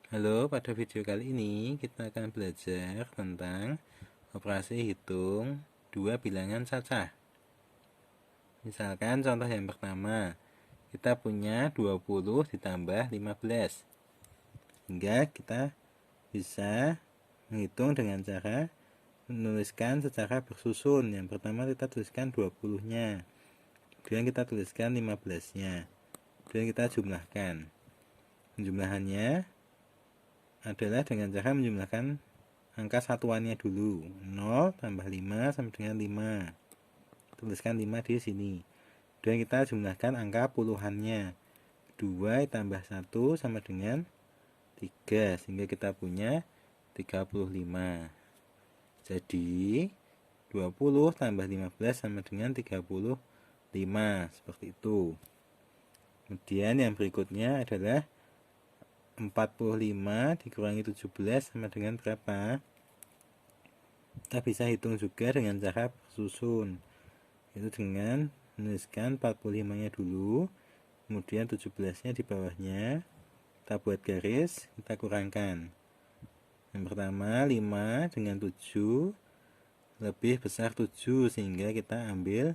Halo, pada video kali ini kita akan belajar tentang operasi hitung dua bilangan cacah. Misalkan contoh yang pertama, kita punya 20 ditambah 15. Hingga kita bisa menghitung dengan cara menuliskan secara bersusun. Yang pertama kita tuliskan 20-nya. Kemudian kita tuliskan 15-nya. Kemudian kita jumlahkan. Penjumlahannya adalah dengan cara menjumlahkan angka satuannya dulu. 0 tambah 5 sama dengan 5. Tuliskan 5 di sini. Dan kita jumlahkan angka puluhannya. 2 tambah 1 sama dengan 3. Sehingga kita punya 35. Jadi 20 tambah 15 sama dengan 35. Seperti itu. Kemudian yang berikutnya adalah 45 dikurangi 17 sama dengan berapa? Kita bisa hitung juga dengan cara susun, yaitu dengan menuliskan 45-nya dulu, kemudian 17-nya di bawahnya, kita buat garis, kita kurangkan. Yang pertama 5 dengan 7 lebih besar 7, sehingga kita ambil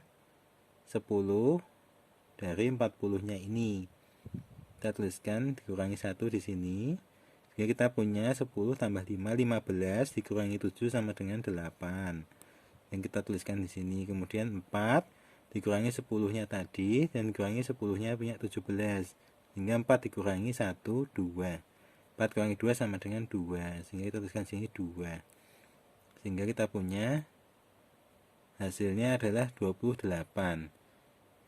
10 dari 40-nya ini. Kita tuliskan dikurangi 1 di sini. Jadi kita punya 10 tambah 5, 15 dikurangi 7 sama dengan 8. Yang kita tuliskan di sini. Kemudian 4 dikurangi 10-nya tadi dan dikurangi 10-nya punya 17. Sehingga 4 dikurangi 1, 2. 4 kurangi 2 sama dengan 2. Sehingga kita tuliskan sini 2. Sehingga kita punya hasilnya adalah 28.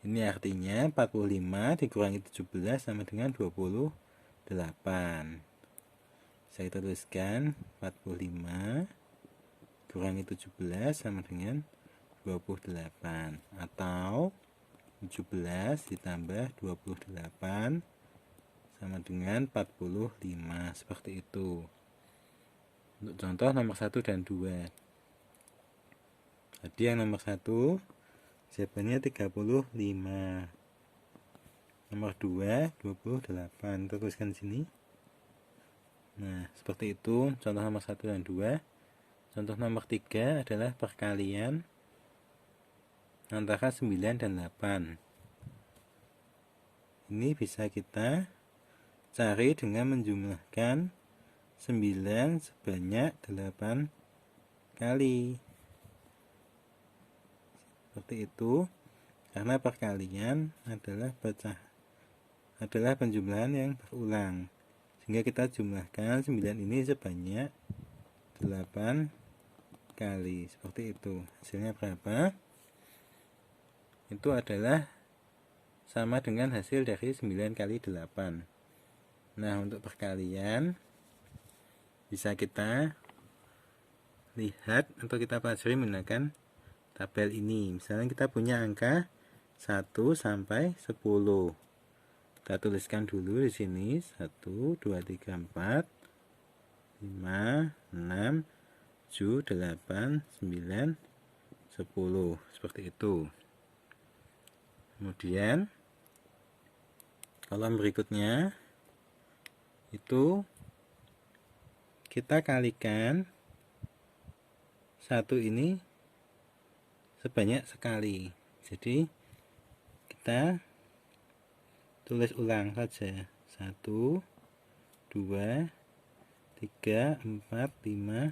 Ini artinya 45 dikurangi 17 sama dengan 28. Saya tuliskan 45 kurangi 17 sama dengan 28. Atau 17 ditambah 28 sama dengan 45. Seperti itu. Untuk contoh nomor 1 dan 2. Jadi yang nomor 1 jawabannya 35. Nomor 2 28. Kita tuliskan di sini. Nah, seperti itu contoh nomor 1 dan 2. Contoh nomor 3 adalah perkalian antara 9 dan 8. Ini bisa kita cari dengan menjumlahkan 9 sebanyak 8 kali. Seperti itu, karena perkalian adalah penjumlahan yang berulang, sehingga kita jumlahkan 9 ini sebanyak 8 kali. Seperti itu. Hasilnya berapa? Itu adalah sama dengan hasil dari 9 kali 8. Nah, untuk perkalian bisa kita lihat atau kita pelajari menggunakan tabel ini. Misalnya kita punya angka 1 sampai 10. Kita tuliskan dulu di sini 1, 2, 3, 4, 5, 6, 7, 8, 9, 10. Seperti itu. Kemudian kolom berikutnya itu kita kalikan 1 ini sebanyak sekali. Jadi kita tulis ulang saja. 1, 2, 3, 4, 5,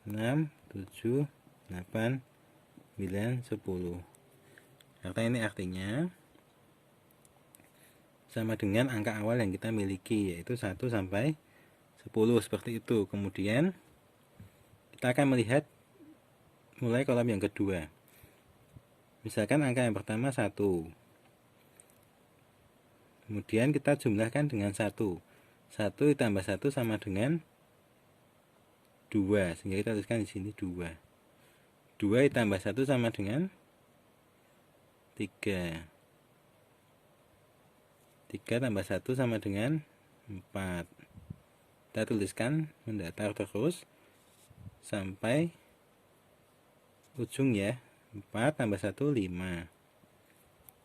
6, 7, 8, 9, 10. Karena ini artinya sama dengan angka awal yang kita miliki, yaitu 1 sampai 10. Seperti itu. Kemudian kita akan melihat mulai kolom yang kedua. Misalkan angka yang pertama 1. Kemudian kita jumlahkan dengan 1. 1 ditambah 1 sama dengan 2. Sehingga kita tuliskan di sini 2. 2 ditambah 1 sama dengan 3. 3 tambah 1 sama dengan 4. Kita tuliskan mendatar terus sampai ujung ya. 4 tambah 1 5.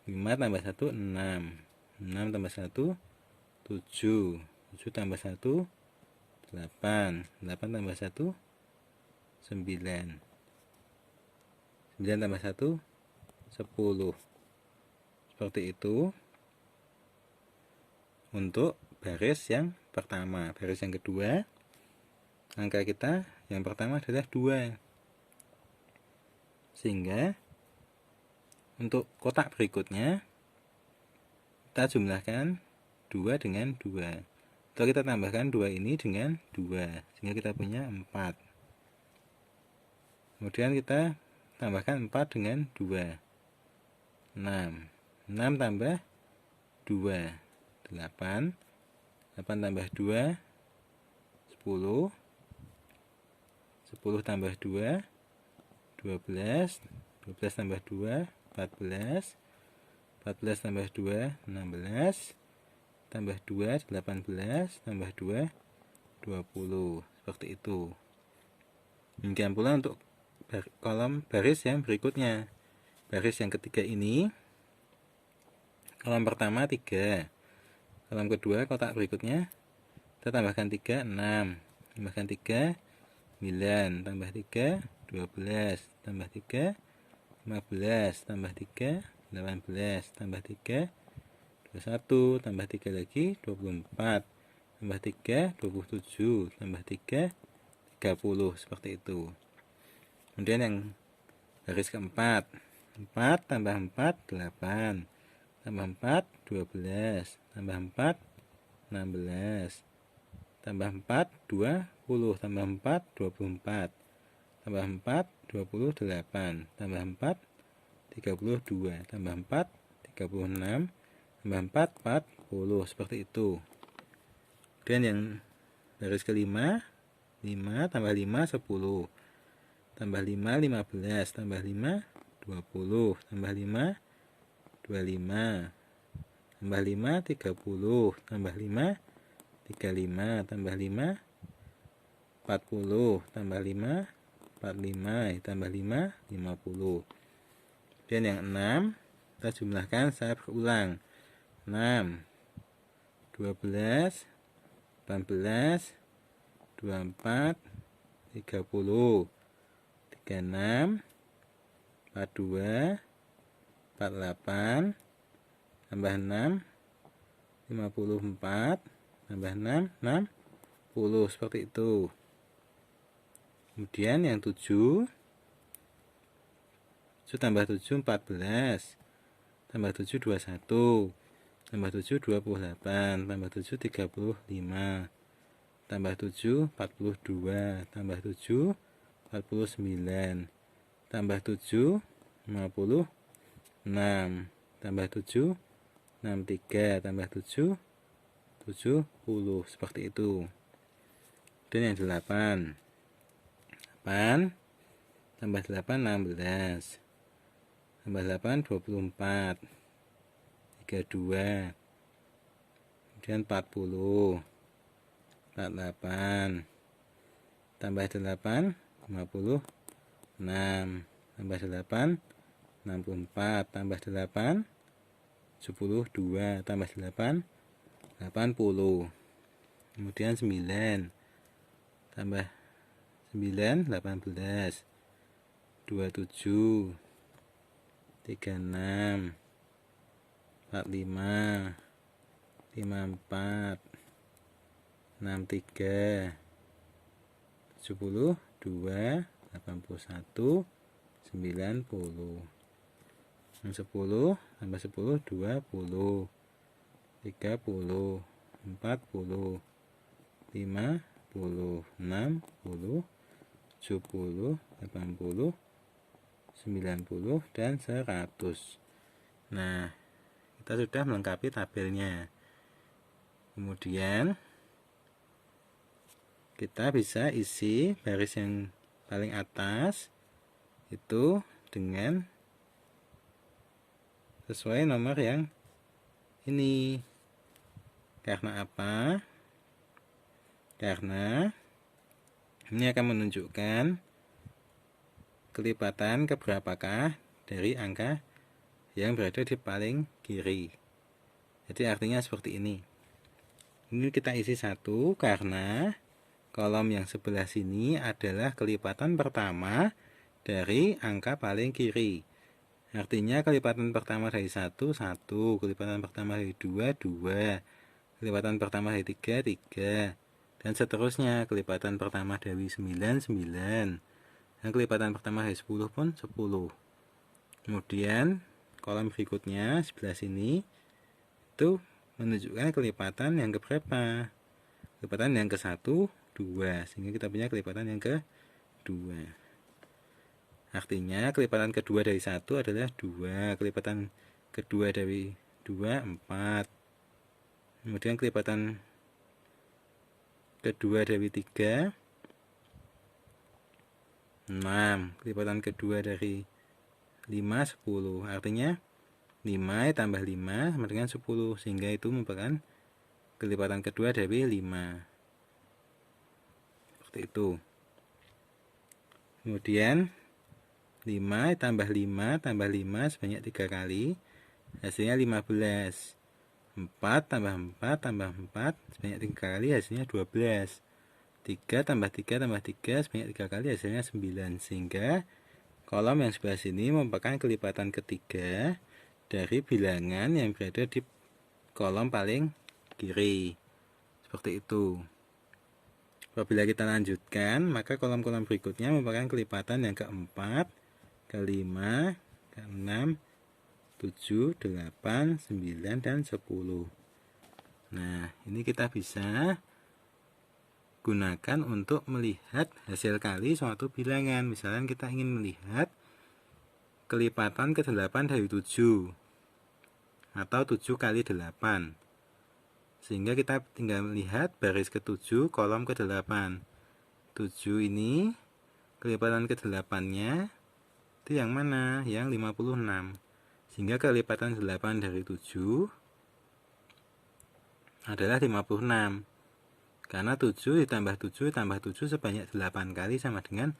5 tambah 1 6. 6 tambah 1 7. 7 tambah 1 8, 8 tambah 1 9, 9 tambah 1 10. Seperti itu untuk baris yang pertama. Baris yang kedua, angka kita yang pertama adalah 2, sehingga untuk kotak berikutnya kita jumlahkan 2 dengan 2. Lalu kita tambahkan 2 ini dengan 2, sehingga kita punya 4. Kemudian kita tambahkan 4 dengan 2, 6. 6 tambah 2 8, 8 tambah 2 10, 10 tambah 2 12, 12 tambah 2 14, 14 tambah 2 16, tambah 2 18, tambah 2 20. Seperti itu. Demikian pula untuk kolom baris yang berikutnya. Baris yang ketiga ini, kolom pertama 3, kolom kedua kotak berikutnya kita tambahkan 3 6, tambahkan 3 9, tambah 3 12, tambah 3 15, tambah 3 18, tambah 3 21, tambah 3 lagi 24, tambah 3 27, tambah 3 30. Seperti itu. Kemudian yang baris keempat, 4 tambah 4 8, tambah 4 12, tambah 4 16, tambah 4 20, tambah 4 24, tambah 4 28, tambah 4 32, tambah 4 36, tambah 4 40. Seperti itu. Kemudian yang baris kelima, 5 tambah 5 10, tambah 5 15, tambah 5 20, tambah 5 25, tambah 5 30, tambah 5 35, tambah 5 40, tambah 5 45, tambah 5 50. Dan yang 6 kita jumlahkan secara berulang. 6 12 18 24 30 36 42 48 tambah 6 54, tambah 6 60. Seperti itu. Kemudian yang 7 tambah 7 14, tambah 7 21, tambah 7 28, tambah 7 35, tambah 7 42, tambah 7 49, tambah 7 56, tambah 7 63, tambah 7 70. Seperti itu. Dan yang 8 tambah 8 16, tambah 8 24, 32, kemudian 40 48, tambah 8 56, tambah 8 64, tambah 8 72, tambah 8 80. Kemudian 9 tambah 9 18, 27, 36, 45, 54, 63, 72, 81, 90. 10 tambah 10 20, 30, 40, 50, 60, 70, 80, 90, dan 100. Nah, kita sudah melengkapi tabelnya. Kemudian kita bisa isi baris yang paling atas itu dengan sesuai nomor yang ini. Karena apa? Karena ini akan menunjukkan kelipatan keberapakah dari angka yang berada di paling kiri. Jadi artinya seperti ini. Ini kita isi 1 karena kolom yang sebelah sini adalah kelipatan pertama dari angka paling kiri. Artinya kelipatan pertama dari 1, 1. Kelipatan pertama dari 2, 2. Kelipatan pertama dari 3, 3. Dan seterusnya. Kelipatan pertama dari 9, 9. Dan kelipatan pertama dari 10 pun 10. Kemudian kolom berikutnya sebelah sini itu menunjukkan kelipatan yang keberapa? Kelipatan yang ke-1, 2. Sehingga kita punya kelipatan yang ke-2. Artinya kelipatan kedua dari 1 adalah 2. Kelipatan kedua dari 2, 4. Kemudian kelipatan kedua dari 3, 6. Kelipatan kedua dari 5, 10. Artinya 5 tambah 5 sama dengan 10. Sehingga itu merupakan kelipatan kedua dari 5. Seperti itu. Kemudian 5 tambah 5 tambah 5 sebanyak 3 kali. Hasilnya 15. 4 tambah 4 tambah 4 sebanyak 3 kali. Hasilnya 12. 3 tambah 3 tambah 3 sebanyak 3 kali. Hasilnya 9. Sehingga kolom yang sebelah sini merupakan kelipatan ketiga dari bilangan yang berada di kolom paling kiri. Seperti itu. Apabila kita lanjutkan, maka kolom-kolom berikutnya merupakan kelipatan yang keempat, kelima, keenam, 7, 8, 9, dan 10. Nah, ini kita bisa gunakan untuk melihat hasil kali suatu bilangan. Misalnya kita ingin melihat kelipatan ke-8 dari 7 atau 7 kali 8. Sehingga kita tinggal melihat baris ke-7 kolom ke-8. 7 ini kelipatan ke-8-nya itu yang mana? Yang 56. Sehingga kelipatan 8 dari 7 adalah 56. Karena 7 ditambah 7 tambah 7 sebanyak 8 kali sama dengan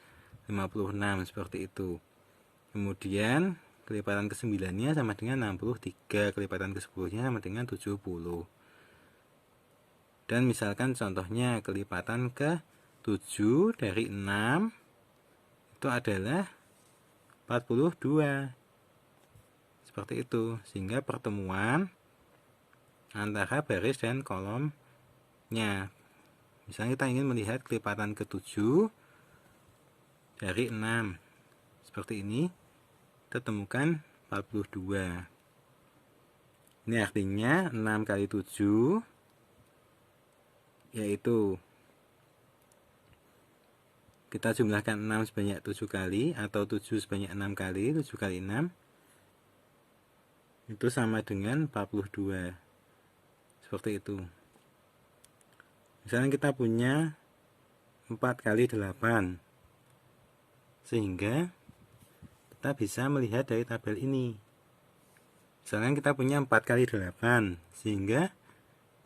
56. Seperti itu. Kemudian kelipatan ke-9-nya sama dengan 63. Kelipatan ke-10-nya sama dengan 70. Dan misalkan contohnya kelipatan ke-7 dari 6 itu adalah 42. Seperti itu. Sehingga pertemuan antara baris dan kolomnya. Misalnya kita ingin melihat kelipatan ke-7 dari 6. Seperti ini. Kita temukan 42. Ini artinya 6 kali 7 yaitu kita jumlahkan 6 sebanyak 7 kali atau 7 sebanyak 6 kali, 7 kali 6 itu sama dengan 42. Seperti itu. Misalnya kita punya 4 kali 8. Sehingga kita bisa melihat dari tabel ini. Misalnya kita punya 4 kali 8. Sehingga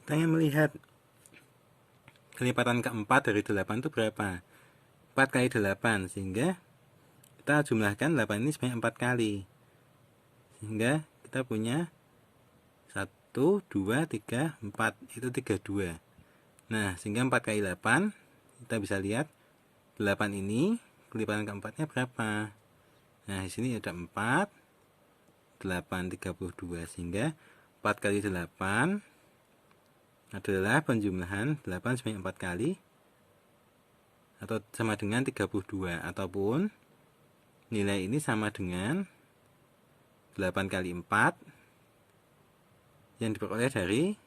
kita ingin melihat kelipatan keempat dari 8 itu berapa? 4 kali 8. Sehingga kita jumlahkan 8 ini sebanyak 4 kali. Sehingga kita punya 1, 2, 3, 4. Itu 32. Nah, sehingga 4 kali 8. Kita bisa lihat 8 ini kelipatan keempatnya berapa? Nah, di sini ada 4, 8, 32. Sehingga 4 kali 8 adalah penjumlahan 8 sebanyak 4 kali atau sama dengan 32. Ataupun nilai ini sama dengan 8 kali 4 yang diperoleh dari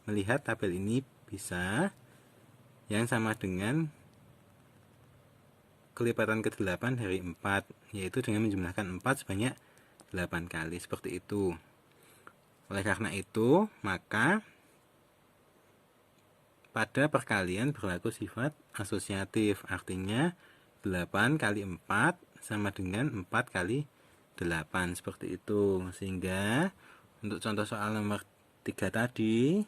melihat tabel ini bisa yang sama dengan kelipatan ke-8 dari 4, yaitu dengan menjumlahkan 4 sebanyak 8 kali. Seperti itu. Oleh karena itu, maka pada perkalian berlaku sifat asosiatif. Artinya 8 kali 4 sama dengan 4 kali 8. Seperti itu. Sehingga untuk contoh soal nomor 3 tadi,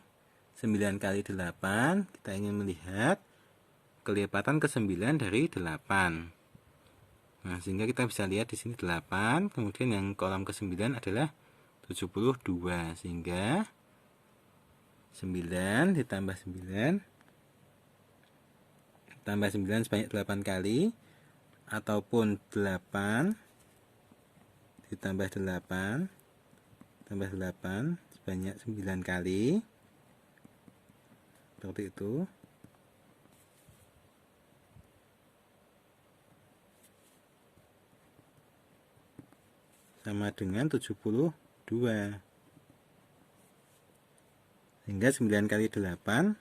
9 kali 8, kita ingin melihat kelipatan ke-9 dari 8. Nah, sehingga kita bisa lihat di sini 8, kemudian yang kolom ke-9 adalah 72. Sehingga 9 ditambah 9 tambah 9 sebanyak 8 kali, ataupun 8 ditambah 8 tambah 8 sebanyak 9 kali, seperti itu. Sama dengan 72. Sehingga 9 kali 8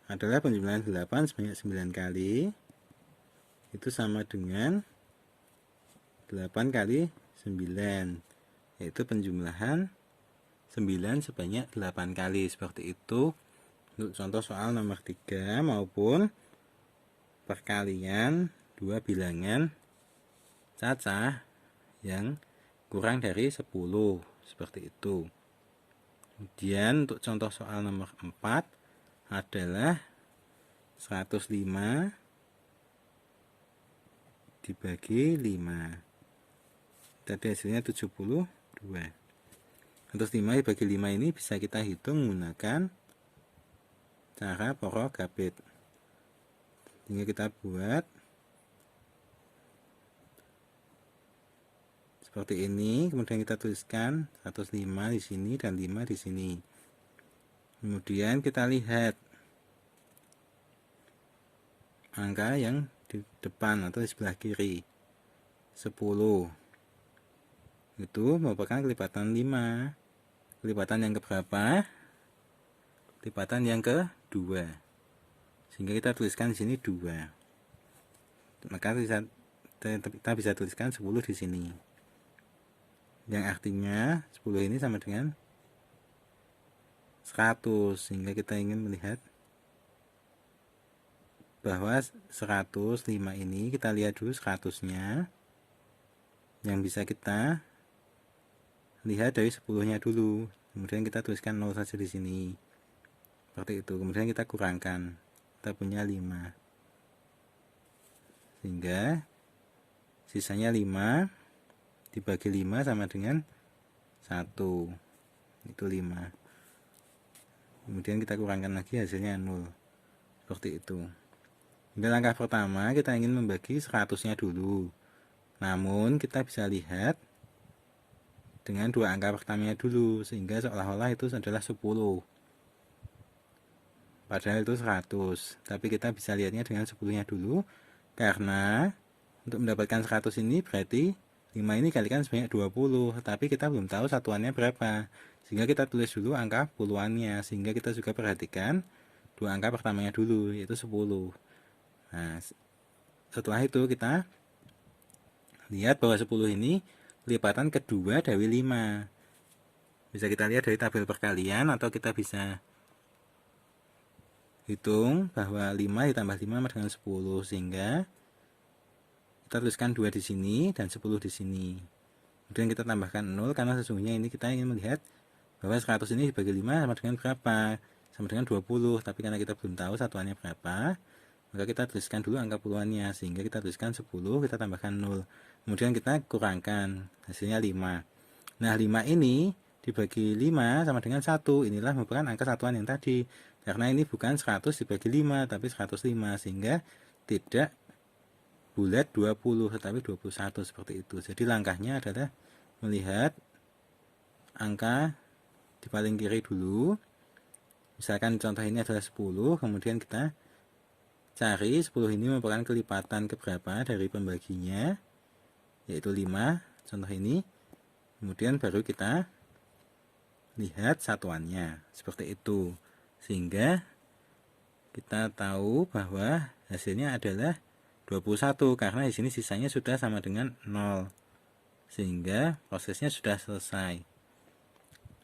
adalah penjumlahan 8 sebanyak 9 kali. Itu sama dengan 8 kali 9, yaitu penjumlahan 9 sebanyak 8 kali. Seperti itu untuk contoh soal nomor 3 maupun perkalian dua bilangan cacah yang kurang dari 10, seperti itu. Kemudian untuk contoh soal nomor 4 adalah 105 dibagi 5. Tadi hasilnya 72. 105 dibagi 5 ini bisa kita hitung menggunakan cara porogabit. Sehingga kita buat seperti ini, kemudian kita tuliskan 105 di sini dan 5 di sini. Kemudian kita lihat angka yang di depan atau di sebelah kiri. 10 itu merupakan kelipatan 5. Kelipatan yang keberapa? Kelipatan yang kedua. Sehingga kita tuliskan di sini 2. Maka kita bisa tuliskan 10 di sini. Yang artinya 10 ini sama dengan 100, sehingga kita ingin melihat bahwa 105 ini, kita lihat dulu 100-nya yang bisa kita lihat dari 10-nya dulu. Kemudian kita tuliskan 0 saja di sini. Seperti itu. Kemudian kita kurangkan. Kita punya 5. Sehingga sisanya 5 dibagi 5 sama dengan 1. Itu 5. Kemudian kita kurangkan lagi, hasilnya 0. Seperti itu. Hingga langkah pertama kita ingin membagi 100-nya dulu. Namun kita bisa lihat dengan dua angka pertamanya dulu, sehingga seolah-olah itu adalah 10. Padahal itu 100. Tapi kita bisa lihatnya dengan 10-nya dulu. Karena untuk mendapatkan 100 ini berarti 5 ini kalikan sebanyak 20, tapi kita belum tahu satuannya berapa. Sehingga kita tulis dulu angka puluhannya, sehingga kita juga perhatikan dua angka pertamanya dulu, yaitu 10. Nah, setelah itu kita lihat bahwa 10 ini lipatan kedua dari 5. Bisa kita lihat dari tabel perkalian, atau kita bisa hitung bahwa 5 ditambah 5 sama dengan 10, sehingga kita tuliskan 2 di sini dan 10 di sini. Kemudian kita tambahkan 0 karena sesungguhnya ini kita ingin melihat bahwa 100 ini dibagi 5 sama dengan berapa? Sama dengan 20, tapi karena kita belum tahu satuannya berapa, maka kita tuliskan dulu angka puluhannya, sehingga kita tuliskan 10, kita tambahkan 0. Kemudian kita kurangkan, hasilnya 5. Nah, 5 ini dibagi 5 sama dengan 1. Inilah merupakan angka satuan yang tadi. Karena ini bukan 100 dibagi 5, tapi 105, sehingga tidak bulat 20, tetapi 21, seperti itu. Jadi langkahnya adalah melihat angka di paling kiri dulu. Misalkan contoh ini adalah 10, kemudian kita cari 10 ini merupakan kelipatan keberapa dari pembaginya, yaitu 5, contoh ini. Kemudian baru kita lihat satuannya, seperti itu. Sehingga kita tahu bahwa hasilnya adalah 21, karena di sini sisanya sudah sama dengan 0. Sehingga prosesnya sudah selesai.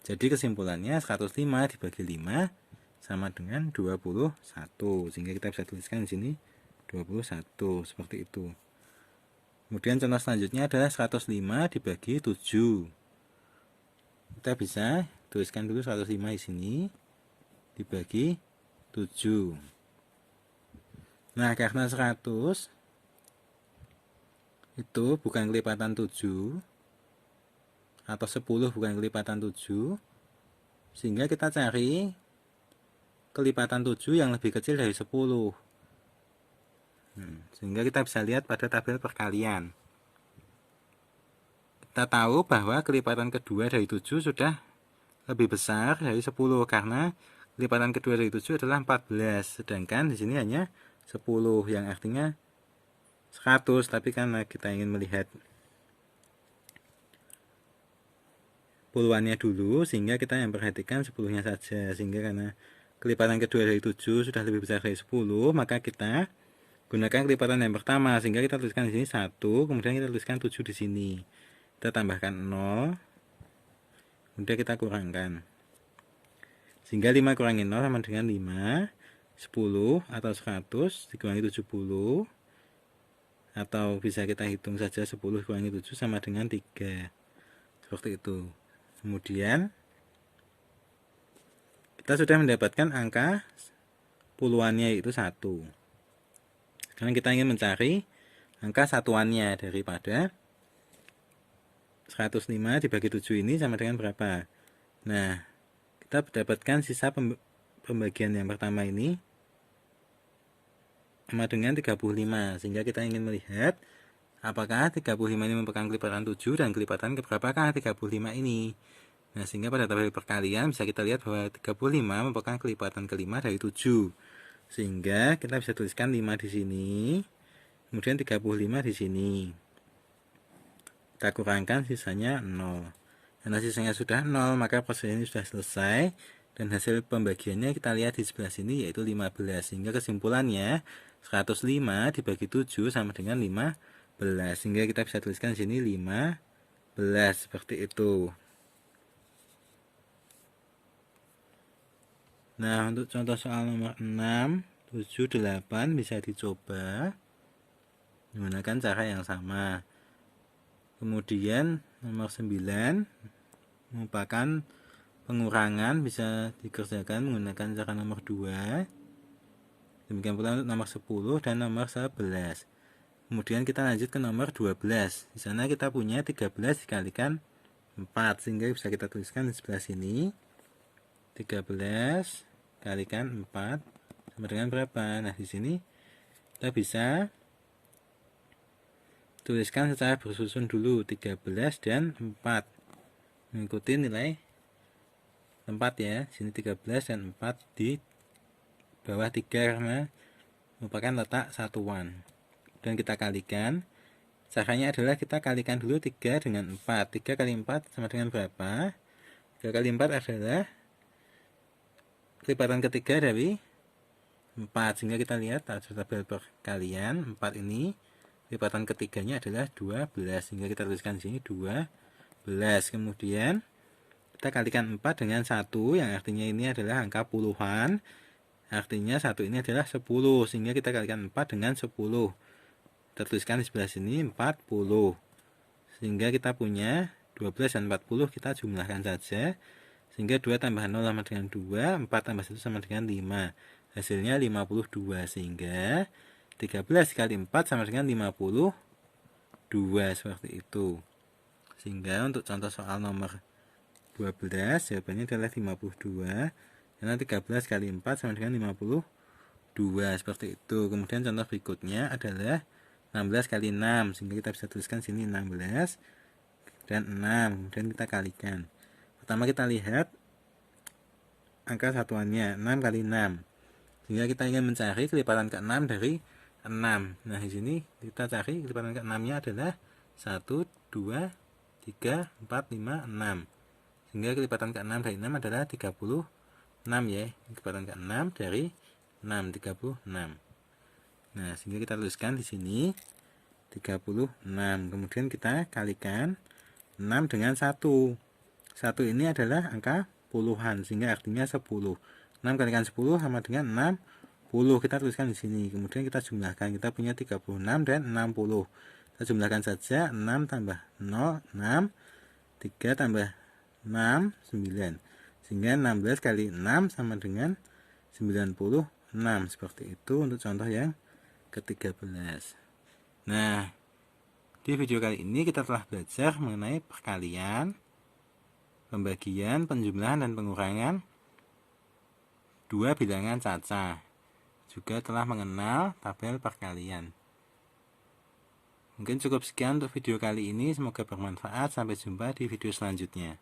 Jadi kesimpulannya 105 dibagi 5 sama dengan 21. Sehingga kita bisa tuliskan di sini 21, seperti itu. Kemudian contoh selanjutnya adalah 105 dibagi 7. Kita bisa tuliskan dulu 105 di sini dibagi 7. Nah, karena 100 itu bukan kelipatan 7 atau 10 bukan kelipatan 7, Sehingga kita cari kelipatan 7 yang lebih kecil dari 10. Sehingga kita bisa lihat pada tabel perkalian. Kita tahu bahwa kelipatan kedua dari 7 sudah lebih besar dari 10 karena kelipatan kedua dari 7 adalah 14, sedangkan di sini hanya 10 yang artinya 100, tapi karena kita ingin melihat puluhannya dulu sehingga kita yang perhatikan 10-nya saja. Sehingga karena kelipatan kedua dari 7 sudah lebih besar dari 10, maka kita gunakan kelipatan yang pertama sehingga kita tuliskan di sini 1, kemudian kita tuliskan 7 di sini. Kita tambahkan 0, kemudian kita kurangkan. Sehingga 5 kurangi 0 sama dengan 5, 10 atau 100 dikurangi 70, atau bisa kita hitung saja 10 kurangi 7 sama dengan 3. Seperti itu. Kemudian kita sudah mendapatkan angka puluhannya yaitu 1. Sekarang kita ingin mencari angka satuannya daripada 105 dibagi 7 ini sama dengan berapa. Nah, kita mendapatkan sisa pembagian yang pertama ini sama dengan 35. Sehingga kita ingin melihat apakah 35 ini merupakan kelipatan 7 dan kelipatan keberapakah 35 ini. Nah, sehingga pada tabel perkalian bisa kita lihat bahwa 35 merupakan kelipatan kelima dari 7. Sehingga kita bisa tuliskan 5 di sini, kemudian 35 di sini. Kita kurangkan sisanya 0. Karena sisanya sudah 0, maka proses ini sudah selesai. Dan hasil pembagiannya kita lihat di sebelah sini yaitu 15. Sehingga kesimpulannya 105 dibagi 7 sama dengan 15. Sehingga kita bisa tuliskan di sini 15 seperti itu. Nah, untuk contoh soal nomor 6, 7, 8 bisa dicoba menggunakan cara yang sama. Kemudian nomor 9 merupakan pengurangan, bisa dikerjakan menggunakan cara nomor 2. Demikian pula untuk nomor 10 dan nomor 11. Kemudian kita lanjut ke nomor 12. Di sana kita punya 13 dikalikan 4, sehingga bisa kita tuliskan di sebelah sini 13 kalikan 4 sama dengan berapa? Nah, di sini kita bisa tuliskan secara bersusun dulu 13 dan 4. Mengikuti nilai tempat ya. Sini 13 dan 4 di bawah 3 karena merupakan letak satuan. Dan kita kalikan. Caranya adalah kita kalikan dulu 3 dengan 4. 3 kali 4 sama dengan berapa? 3 kali 4 adalah kelipatan ketiga dari 4, sehingga kita lihat tabel perkalian 4 ini kelipatan ketiganya adalah 12, sehingga kita tuliskan di sini 12. Kemudian kita kalikan 4 dengan 1 yang artinya ini adalah angka puluhan, artinya 1 ini adalah 10, sehingga kita kalikan 4 dengan 10. Kita tuliskan di sebelah sini 40, sehingga kita punya 12 dan 40 kita jumlahkan saja. Sehingga 2 tambah 0 sama dengan 2, 4 tambah 1 sama dengan 5. Hasilnya 52, sehingga 13 kali 4 sama dengan 52, seperti itu. Sehingga untuk contoh soal nomor 12, jawabannya adalah 52. Karena 13 kali 4 sama dengan 52, seperti itu. Kemudian contoh berikutnya adalah 16 kali 6, sehingga kita bisa tuliskan sini 16 dan 6. Kemudian kita kalikan. Pertama kita lihat angka satuannya 6 kali 6. Sehingga kita ingin mencari kelipatan ke-6 dari 6. Nah, di sini kita cari kelipatan ke-6-nya adalah 1, 2, 3, 4, 5, 6. Sehingga kelipatan ke-6 dari 6 adalah 36 ya. Kelipatan ke-6 dari 6, 36. Nah, sehingga kita tuliskan di sini 36. Kemudian kita kalikan 6 dengan 1. 1 ini adalah angka puluhan, sehingga artinya 10. 6 kalikan 10 sama dengan 60. Kita tuliskan di sini. Kemudian kita jumlahkan. Kita punya 36 dan 60. Kita jumlahkan saja. 6 tambah 0, 6. 3 tambah 6, 9. Sehingga 16 kali 6 sama dengan 96. Seperti itu untuk contoh yang ke-13. Nah, di video kali ini kita telah belajar mengenai perkalian, pembagian, penjumlahan, dan pengurangan dua bilangan caca. Juga telah mengenal tabel perkalian. Mungkin cukup sekian untuk video kali ini. Semoga bermanfaat. Sampai jumpa di video selanjutnya.